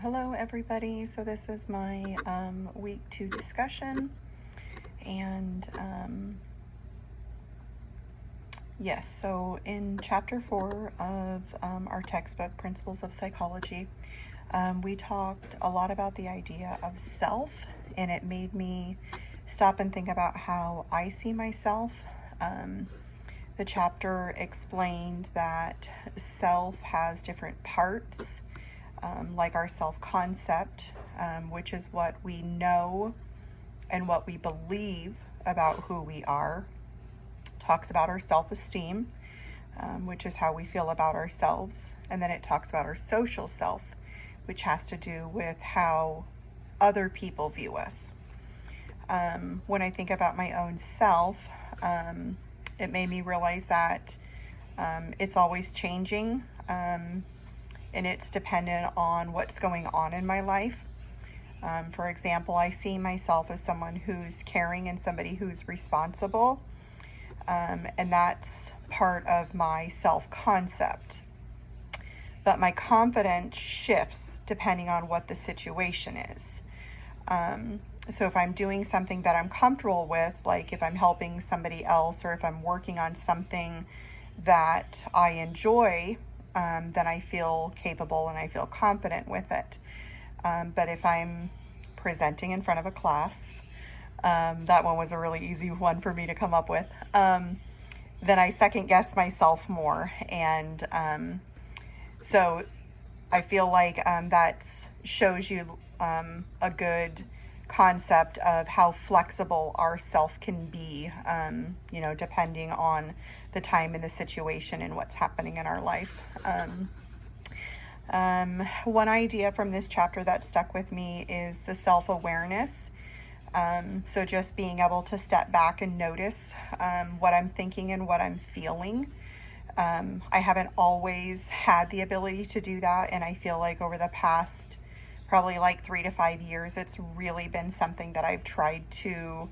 Hello everybody. So this is my week 2 discussion, and yes, so in chapter 4 of our textbook, Principles of Psychology, we talked a lot about the idea of self, and it made me stop and think about how I see myself. The chapter explained that self has different parts, like our self-concept, which is what we know and what we believe about who we are. Talks about our self-esteem, which is how we feel about ourselves. And then it talks about our social self, which has to do with how other people view us. When I think about my own self, it made me realize that it's always changing, and it's dependent on what's going on in my life. For example, I see myself as someone who's caring and somebody who's responsible, and that's part of my self-concept. But my confidence shifts depending on what the situation is. So if I'm doing something that I'm comfortable with, like if I'm helping somebody else or if I'm working on something that I enjoy, then I feel capable and I feel confident with it. But if I'm presenting in front of a class, that one was a really easy one for me to come up with, then I second guess myself more. And so I feel like that shows you a good concept of how flexible our self can be, depending on the time and the situation and what's happening in our life. One idea from this chapter that stuck with me is the self-awareness. So just being able to step back and notice what I'm thinking and what I'm feeling. I haven't always had the ability to do that, and I feel like over the past probably like 3 to 5 years, it's really been something that I've tried to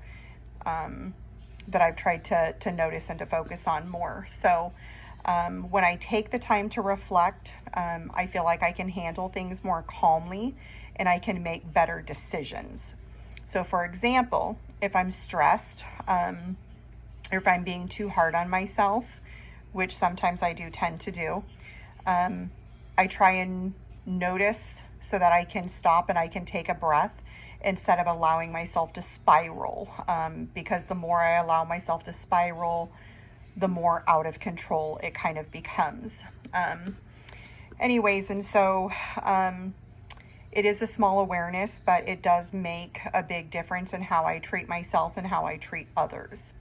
notice and to focus on more. So when I take the time to reflect, I feel like I can handle things more calmly and I can make better decisions. So for example, if I'm stressed, or if I'm being too hard on myself, which sometimes I do tend to do, I try and notice so that I can stop and I can take a breath instead of allowing myself to spiral, because the more I allow myself to spiral, the more out of control it kind of becomes. And so it is a small awareness, but it does make a big difference in how I treat myself and how I treat others.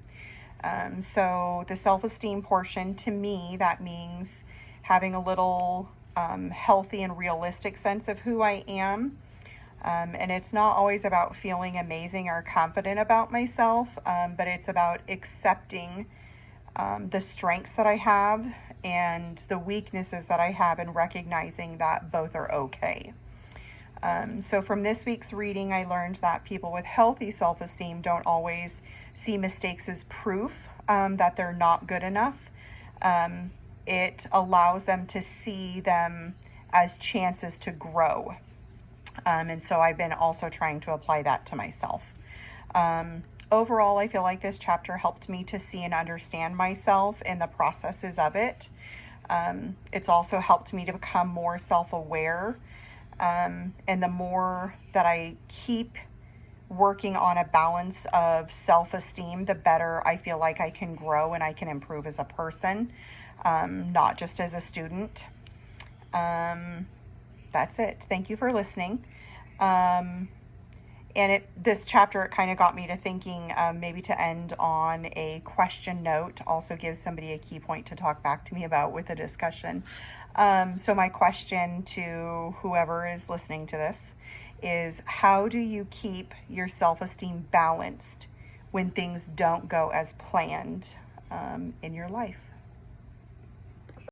So the self-esteem portion, to me, that means having a little healthy and realistic sense of who I am. And it's not always about feeling amazing or confident about myself, but it's about accepting the strengths that I have and the weaknesses that I have, and recognizing that both are okay. So from this week's reading, I learned that people with healthy self-esteem don't always see mistakes as proof that they're not good enough. It allows them to see them as chances to grow. And so I've been also trying to apply that to myself. Overall, I feel like this chapter helped me to see and understand myself and the processes of it. It's also helped me to become more self-aware. And the more that I keep working on a balance of self-esteem, the better I feel like I can grow and I can improve as a person, not just as a student. That's it. Thank you for listening. And this chapter, it kind of got me to thinking, maybe to end on a question note, also gives somebody a key point to talk back to me about with a discussion. So my question to whoever is listening to this is, how do you keep your self-esteem balanced when things don't go as planned in your life?